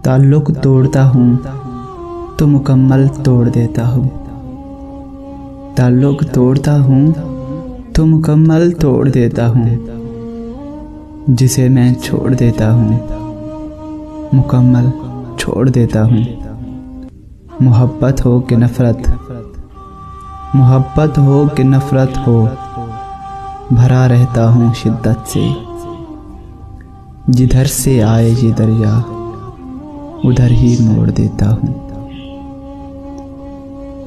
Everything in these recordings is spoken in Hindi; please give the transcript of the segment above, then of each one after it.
ताल्लुक तोड़ता हूँ तो मुकम्मल तोड़ देता हूँ। ताल्लुक तोड़ता हूँ तो मुकम्मल तोड़ देता हूँ। जिसे मैं छोड़ देता हूँ मुकम्मल छोड़ देता हूँ। मोहब्बत हो कि नफ़रत, मोहब्बत हो कि नफ़रत हो, भरा रहता हूँ शिद्दत से। जिधर से आए ये दरिया उधर ही मोड़ देता हूँ।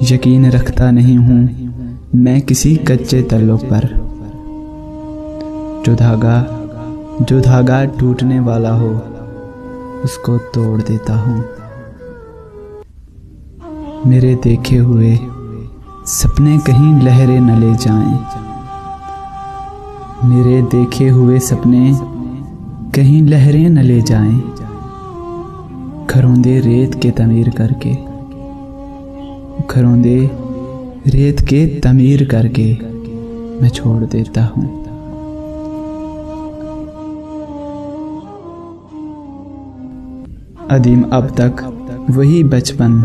यकीन रखता नहीं हूँ मैं किसी कच्चे ताल्लुक पर। जो धागा टूटने वाला हो उसको तोड़ देता हूँ। मेरे देखे हुए सपने कहीं लहरें न ले जाएं। मेरे देखे हुए सपने कहीं लहरें न ले जाएं। खरोंदे रेत के तमीर करके, खरोंदे रेत के तमीर करके मैं छोड़ देता हूँ। अदीम अब तक वही बचपन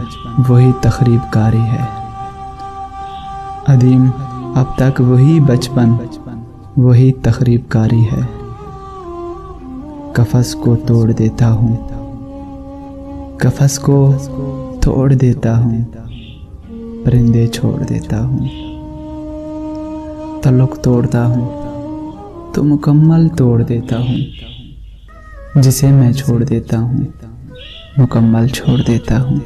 वही तखरीबकारी है। अदीम अब तक वही बचपन वही तखरीबकारी है। कफस को तोड़ देता हूँ, कफस को तोड़ देता हूँ, परिंदे छोड़ देता हूँ। ताल्लुक तोड़ता हूँ तो मुकम्मल तोड़ देता हूँ। जिसे मैं छोड़ देता हूँ मुकम्मल छोड़ देता हूँ।